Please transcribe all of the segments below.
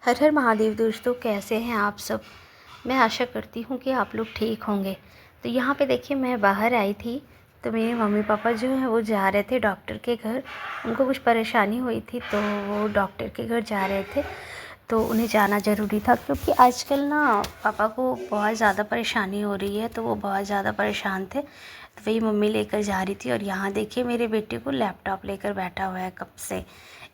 हर हर महादेव दोस्तों, कैसे हैं आप सब। मैं आशा करती हूँ कि आप लोग ठीक होंगे। तो यहाँ पे देखिए, मैं बाहर आई थी तो मेरे मम्मी पापा जो हैं वो जा रहे थे डॉक्टर के घर। उनको कुछ परेशानी हुई थी तो वो डॉक्टर के घर जा रहे थे। तो उन्हें जाना ज़रूरी था क्योंकि आजकल ना पापा को बहुत ज़्यादा परेशानी हो रही है, तो वो बहुत ज़्यादा परेशान थे। तो वही मम्मी लेकर जा रही थी। और यहाँ देखिए, मेरे बेटे को लैपटॉप लेकर बैठा हुआ है कब से।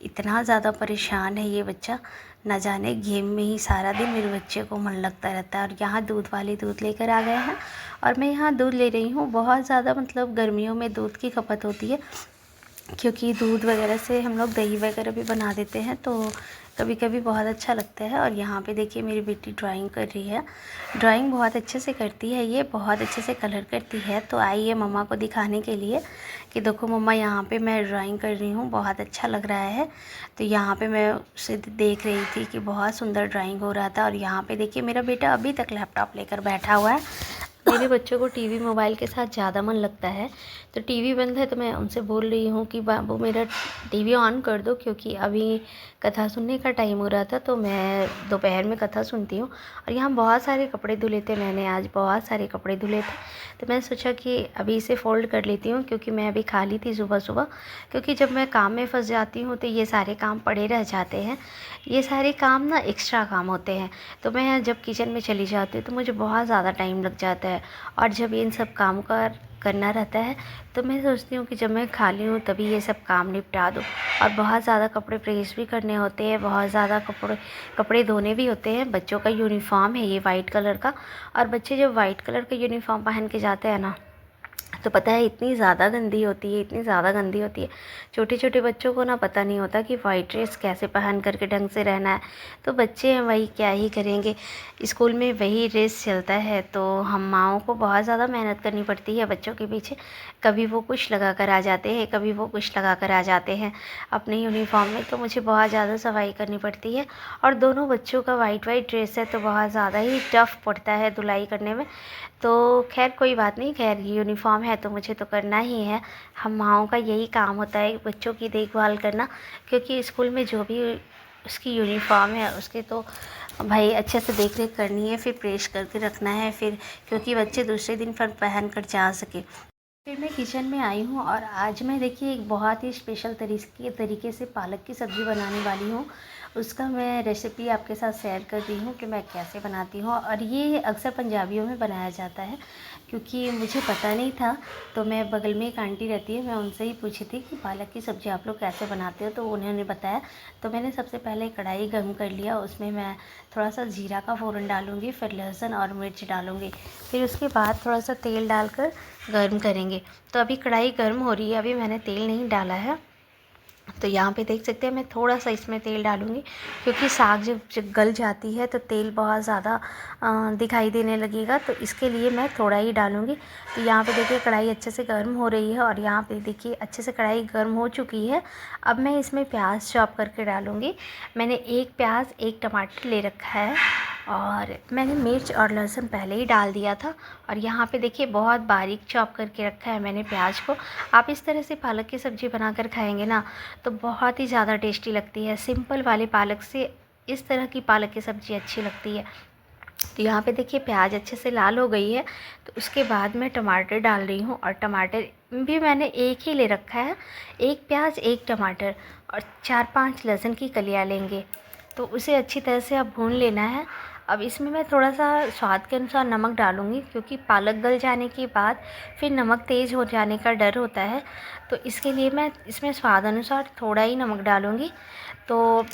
इतना ज़्यादा परेशान है ये बच्चा, ना जाने गेम में ही सारा दिन मेरे बच्चे को मन लगता रहता है। और यहाँ दूध वाले दूध लेकर आ गए हैं और मैं यहाँ दूध ले रही हूँ। बहुत ज़्यादा मतलब गर्मियों में दूध की खपत होती है, क्योंकि दूध वगैरह से हम लोग दही वगैरह भी बना देते हैं, तो कभी कभी बहुत अच्छा लगता है। और यहाँ पे देखिए, मेरी बेटी ड्राइंग कर रही है। ड्राइंग बहुत अच्छे से करती है, ये बहुत अच्छे से कलर करती है। तो आई है मम्मा को दिखाने के लिए कि देखो मम्मा, यहाँ पे मैं ड्राइंग कर रही हूँ, बहुत अच्छा लग रहा है। तो यहाँ पे मैं उसे देख रही थी कि बहुत सुंदर ड्राइंग हो रहा था। और यहाँ पे देखिए, मेरा बेटा अभी तक लैपटॉप लेकर बैठा हुआ है। मेरे बच्चों को टीवी मोबाइल के साथ ज़्यादा मन लगता है। तो टीवी बंद है तो मैं उनसे बोल रही हूँ कि बाबू मेरा टीवी ऑन कर दो, क्योंकि अभी कथा सुनने का टाइम हो रहा था। तो मैं दोपहर में कथा सुनती हूँ। और यहाँ बहुत सारे कपड़े धुले थे, मैंने आज बहुत सारे कपड़े धुले थे। तो मैं सोचा कि अभी इसे फ़ोल्ड कर लेती हूँ, क्योंकि मैं अभी खाली थी सुबह सुबह। क्योंकि जब मैं काम में फंस जाती हूँ तो ये सारे काम पड़े रह जाते हैं। ये सारे काम ना एक्स्ट्रा काम होते हैं। तो मैं जब किचन में चली जाती हूँ तो मुझे बहुत ज़्यादा टाइम लग जाता है। और जब इन सब काम करना रहता है तो मैं सोचती हूँ कि जब मैं खाली हूँ तभी ये सब काम निपटा दूँ। और बहुत ज़्यादा कपड़े प्रेस भी करने होते हैं, बहुत ज़्यादा कपड़े धोने भी होते हैं। बच्चों का यूनिफॉर्म है ये वाइट कलर का, और बच्चे जब वाइट कलर का यूनिफॉर्म पहन के जाते हैं ना, तो पता है इतनी ज़्यादा गंदी होती है, इतनी ज़्यादा गंदी होती है। छोटे छोटे बच्चों को ना पता नहीं होता कि वाइट ड्रेस कैसे पहन करके ढंग से रहना है। तो बच्चे हैं, वही क्या ही करेंगे, स्कूल में वही ड्रेस चलता है। तो हम माँओं को बहुत ज़्यादा मेहनत करनी पड़ती है बच्चों के पीछे। कभी वो कुछ लगा कर आ जाते हैं, कभी वो कुछ लगा कर आ जाते हैं अपने यूनिफॉर्म में। तो मुझे बहुत ज़्यादा सफाई करनी पड़ती है। और दोनों बच्चों का वाइट वाइट ड्रेस है तो बहुत ज़्यादा ही टफ़ पड़ता है धुलाई करने में। तो खैर कोई बात नहीं, खैर यूनिफॉर्म है तो मुझे तो करना ही है। हम माँओं का यही काम होता है बच्चों की देखभाल करना, क्योंकि स्कूल में जो भी उसकी यूनिफॉर्म है उसके तो भाई अच्छे से देख रेख करनी है, फिर प्रेस करके रखना है, फिर क्योंकि बच्चे दूसरे दिन पर पहन कर जा सके। फिर मैं किचन में आई हूँ और आज मैं देखिए एक बहुत ही स्पेशल तरीके से पालक की सब्ज़ी बनाने वाली हूँ। उसका मैं रेसिपी आपके साथ शेयर कर रही हूँ कि मैं कैसे बनाती हूँ। और ये अक्सर पंजाबियों में बनाया जाता है, क्योंकि मुझे पता नहीं था। तो मैं बगल में एक आंटी रहती है, मैं उनसे ही पूछी थी कि पालक की सब्ज़ी आप लोग कैसे बनाते हो, तो उन्होंने बताया। तो मैंने सबसे पहले कढ़ाई गर्म कर लिया, उसमें मैं थोड़ा सा जीरा का फ़ोरन डालूँगी, फिर लहसुन और मिर्च डालूँगी। फिर उसके बाद थोड़ा सा तेल डालकर गर्म करेंगे। तो अभी कढ़ाई गर्म हो रही है, अभी मैंने तेल नहीं डाला है। तो यहाँ पे देख सकते हैं मैं थोड़ा सा इसमें तेल डालूँगी, क्योंकि साग जब गल जाती है तो तेल बहुत ज़्यादा दिखाई देने लगेगा, तो इसके लिए मैं थोड़ा ही डालूँगी। तो यहाँ पे देखिए कढ़ाई अच्छे से गर्म हो रही है, और यहाँ पे देखिए अच्छे से कढ़ाई गर्म हो चुकी है। अब मैं इसमें प्याज चॉप करके डालूँगी। मैंने एक प्याज एक टमाटर ले रखा है, और मैंने मिर्च और लहसुन पहले ही डाल दिया था। और यहाँ पे देखिए बहुत बारीक चॉप करके रखा है मैंने प्याज को। आप इस तरह से पालक की सब्ज़ी बनाकर खाएंगे ना तो बहुत ही ज़्यादा टेस्टी लगती है। सिंपल वाले पालक से इस तरह की पालक की सब्ज़ी अच्छी लगती है। तो यहाँ पे देखिए प्याज अच्छे से लाल हो गई है, तो उसके बाद मैं टमाटर डाल रही हूँ। और टमाटर भी मैंने एक ही ले रखा है, एक प्याज एक टमाटर, और 4-5 लहसुन की कलियाँ लेंगे। तो उसे अच्छी तरह से अब भून लेना है। अब इसमें मैं थोड़ा सा स्वाद के अनुसार नमक डालूँगी, क्योंकि पालक गल जाने के बाद फिर नमक तेज़ हो जाने का डर होता है। तो इसके लिए मैं इसमें स्वाद अनुसार थोड़ा ही नमक डालूँगी। तो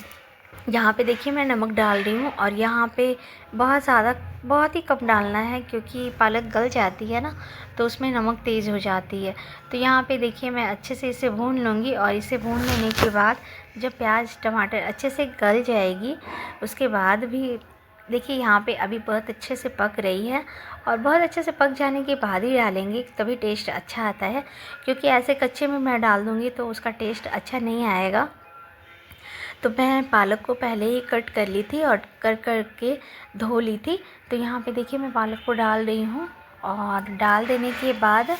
यहाँ पे देखिए मैं नमक डाल रही हूँ, और यहाँ पे बहुत ही कम डालना है, क्योंकि पालक गल जाती है ना तो उसमें नमक तेज़ हो जाती है। तो यहाँ पे देखिए मैं अच्छे से इसे भून लूँगी, और इसे भून लेने के बाद जब प्याज टमाटर अच्छे से गल जाएगी, उसके बाद भी देखिए यहाँ पे अभी बहुत अच्छे से पक रही है। और बहुत अच्छे से पक जाने के बाद ही डालेंगे, तभी टेस्ट अच्छा आता है, क्योंकि ऐसे कच्चे में मैं डाल दूँगी तो उसका टेस्ट अच्छा नहीं आएगा। तो मैं पालक को पहले ही कट कर ली थी और कर के धो ली थी। तो यहाँ पे देखिए मैं पालक को डाल रही हूँ, और डाल देने के बाद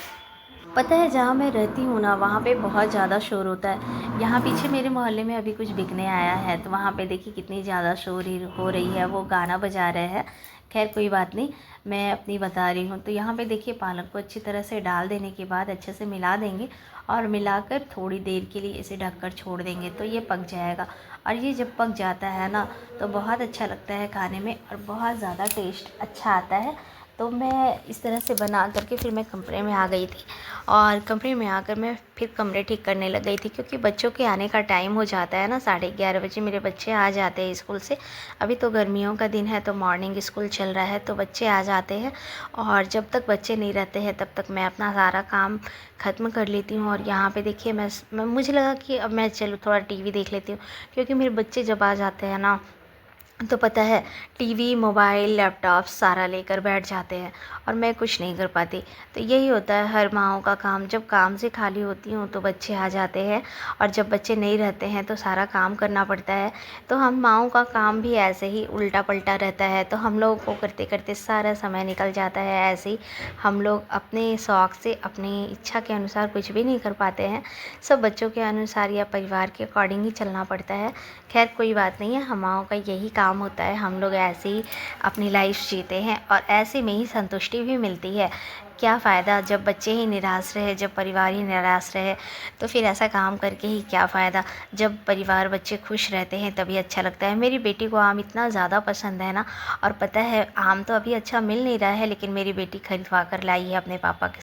पता है जहाँ मैं रहती हूँ ना, वहाँ पे बहुत ज़्यादा शोर होता है। यहाँ पीछे मेरे मोहल्ले में अभी कुछ बिकने आया है, तो वहाँ पे देखिए कितनी ज़्यादा शोर ही हो रही है, वो गाना बजा रहे हैं। खैर कोई बात नहीं, मैं अपनी बता रही हूँ। तो यहाँ पे देखिए पालक को अच्छी तरह से डाल देने के बाद अच्छे से मिला देंगे और मिलाकर थोड़ी देर के लिए इसे ढककर छोड़ देंगे, तो ये पक जाएगा। और ये जब पक जाता है ना, तो बहुत अच्छा लगता है खाने में और बहुत ज़्यादा टेस्ट अच्छा आता है। तो मैं इस तरह से बना करके फिर मैं कमरे में आ गई थी, और कमरे में आकर मैं फिर कमरे ठीक करने लग गई थी, क्योंकि बच्चों के आने का टाइम हो जाता है ना, 11:30 बजे मेरे बच्चे आ जाते हैं स्कूल से। अभी तो गर्मियों का दिन है, तो मॉर्निंग स्कूल चल रहा है, तो बच्चे आ जाते हैं। और जब तक बच्चे नहीं रहते हैं तब तक मैं अपना सारा काम ख़त्म कर लेती हूँ। और यहाँ पे देखिए मैं मुझे लगा कि अब मैं चलो थोड़ा टीवी देख लेती हूँ, क्योंकि मेरे बच्चे जब आ जाते हैं ना, तो पता है टीवी, मोबाइल, लैपटॉप सारा लेकर बैठ जाते हैं और मैं कुछ नहीं कर पाती। तो यही होता है हर माँओं का काम, जब काम से खाली होती हूँ तो बच्चे आ जाते हैं, और जब बच्चे नहीं रहते हैं तो सारा काम करना पड़ता है। तो हम माँओं का काम भी ऐसे ही उल्टा पल्टा रहता है, तो हम लोगों को करते करते सारा समय निकल जाता है ऐसे ही। हम लोग अपने शौक़ से, अपनी इच्छा के अनुसार कुछ भी नहीं कर पाते हैं। सब बच्चों के अनुसार या परिवार के अकॉर्डिंग ही चलना पड़ता है। खैर कोई बात नहीं है, हम माँओं का यही काम होता है। हम लोग ऐसे ही अपनी लाइफ जीते हैं और ऐसे में ही संतुष्टि भी मिलती है। क्या फ़ायदा जब बच्चे ही निराश रहे, जब परिवार ही निराश रहे, तो फिर ऐसा काम करके ही क्या फ़ायदा। जब परिवार बच्चे खुश रहते हैं तभी अच्छा लगता है। मेरी बेटी को आम इतना ज़्यादा पसंद है ना, और पता है आम तो अभी अच्छा मिल नहीं रहा है, लेकिन मेरी बेटी खरीदवा कर लाई है अपने पापा के